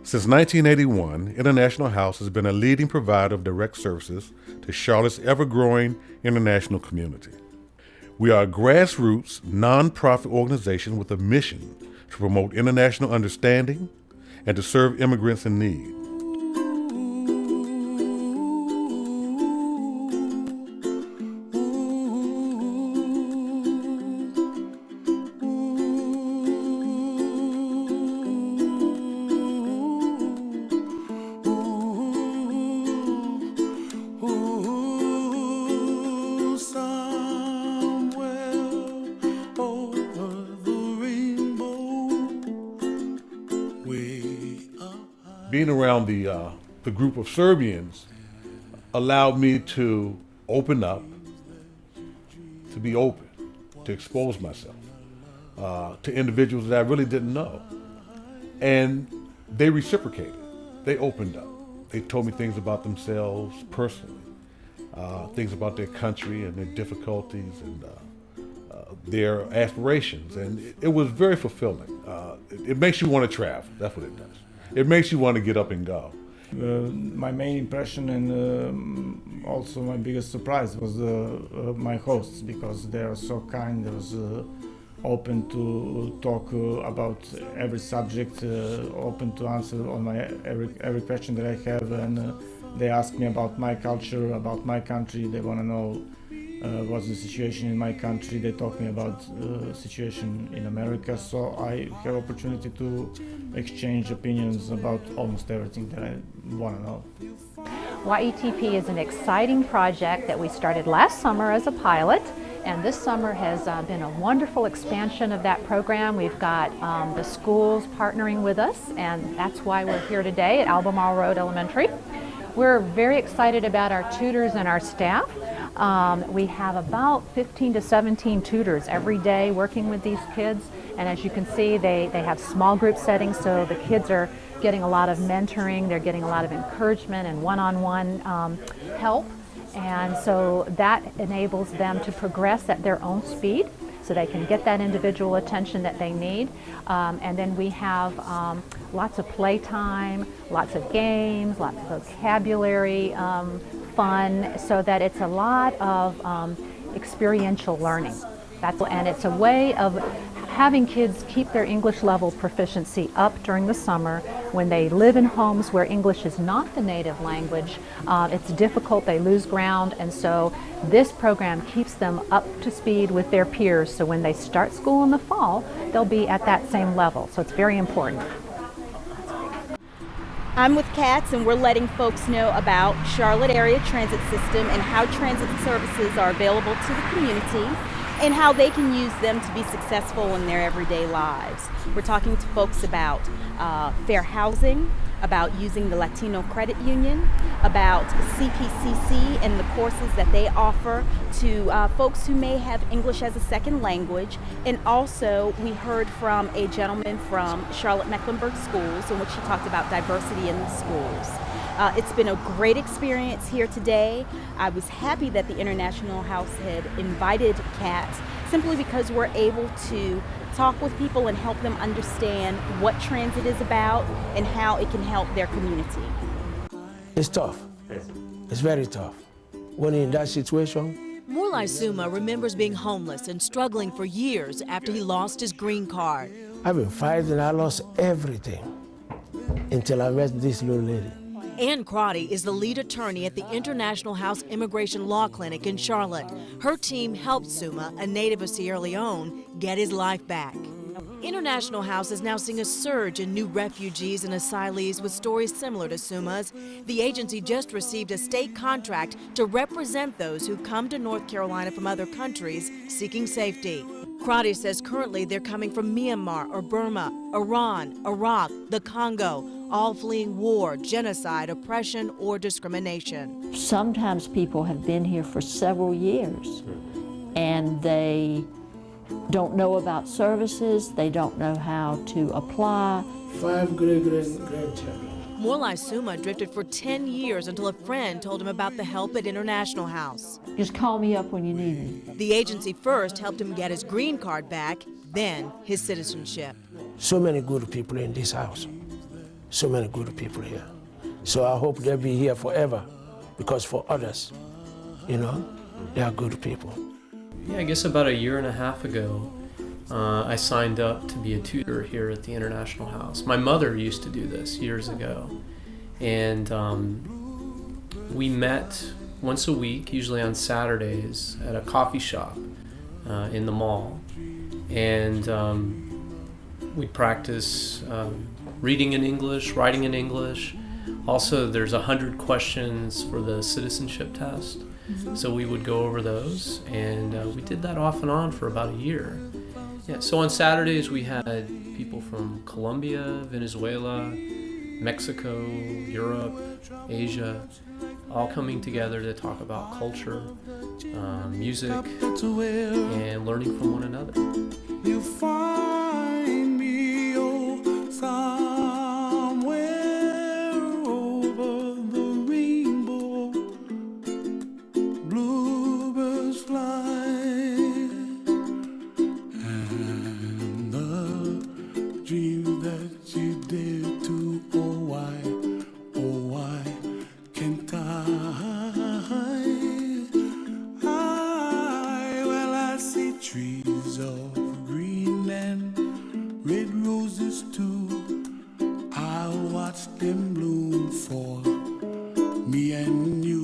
Since 1981, International House has been a leading provider of direct services to Charlotte's ever-growing international community. We are a grassroots, nonprofit organization with a mission to promote international understanding and to serve immigrants in need. Being around the group of Serbians allowed me to open up, to be open, to expose myself to individuals that I really didn't know. And they reciprocated. They opened up. They told me things about themselves personally, things about their country and their difficulties and their aspirations. And it was very fulfilling. It makes you want to travel. That's what it does. It makes you want to get up and go. My main impression and also my biggest surprise was my hosts, because they are so kind. They was open to talk about every subject, open to answer on my every question that I have, and they ask me about my culture, about my country. They want to know what's the situation in my country. They talk me about the situation in America, so I have opportunity to exchange opinions about almost everything that I want to know. YETP is an exciting project that we started last summer as a pilot, and this summer has been a wonderful expansion of that program. We've got the schools partnering with us, and that's why we're here today at Albemarle Road Elementary. We're very excited about our tutors and our staff. We have about 15 to 17 tutors every day working with these kids, and as you can see, they have small group settings, so the kids are getting a lot of mentoring, they're getting a lot of encouragement and one-on-one help, and so that enables them to progress at their own speed so they can get that individual attention that they need. And then we have lots of playtime, lots of games, lots of vocabulary, fun, so that it's a lot of experiential learning. And it's a way of having kids keep their English level proficiency up during the summer when they live in homes where English is not the native language. It's difficult, they lose ground, and so this program keeps them up to speed with their peers, so when they start school in the fall, they'll be at that same level, so it's very important. I'm with Katz, and we're letting folks know about Charlotte Area Transit System and how transit services are available to the community and how they can use them to be successful in their everyday lives. We're talking to folks about fair housing, about using the Latino Credit Union, about CPCC and the courses that they offer to folks who may have English as a second language. And also we heard from a gentleman from Charlotte-Mecklenburg Schools in which he talked about diversity in the schools. It's been a great experience here today. I was happy that the International House had invited Katz simply because we're able to talk with people and help them understand what transit is about and how it can help their community. It's tough. It's very tough. When you're in that situation. Morlai Suma remembers being homeless and struggling for years after he lost his green card. I've been fighting, I lost everything until I met this little lady. Ann Crotty is the lead attorney at the International House Immigration Law Clinic in Charlotte. Her team helped Suma, a native of Sierra Leone, get his life back. International House is now seeing a surge in new refugees and asylees with stories similar to Suma's. The agency just received a state contract to represent those who come to North Carolina from other countries seeking safety. Crotty says currently they're coming from Myanmar or Burma, Iran, Iraq, the Congo, all fleeing war, genocide, oppression, or discrimination. Sometimes people have been here for several years and they don't know about services, they don't know how to apply. 5 great-grandchildren. Morlai Suma drifted for 10 years until a friend told him about the help at International House. Just call me up when you need me. The agency first helped him get his green card back, then his citizenship. So many good people in this house. so many good people here. So I hope they'll be here forever, because for others, you know, they are good people. Yeah, I guess about a year and a half ago, I signed up to be a tutor here at the International House. My mother used to do this years ago, and we met once a week, usually on Saturdays, at a coffee shop in the mall, and we'd practice reading in English, writing in English. Also, there's 100 questions for the citizenship test, so we would go over those, and we did that off and on for about a year. Yeah, so on Saturdays we had people from Colombia, Venezuela, Mexico, Europe, Asia, all coming together to talk about culture, music, and learning from one another. You find me somewhere over the rainbow, bluebirds fly, and the dream that you dare to, oh why can't well, I see trees of green and red roses too. I watch them bloom for me and you.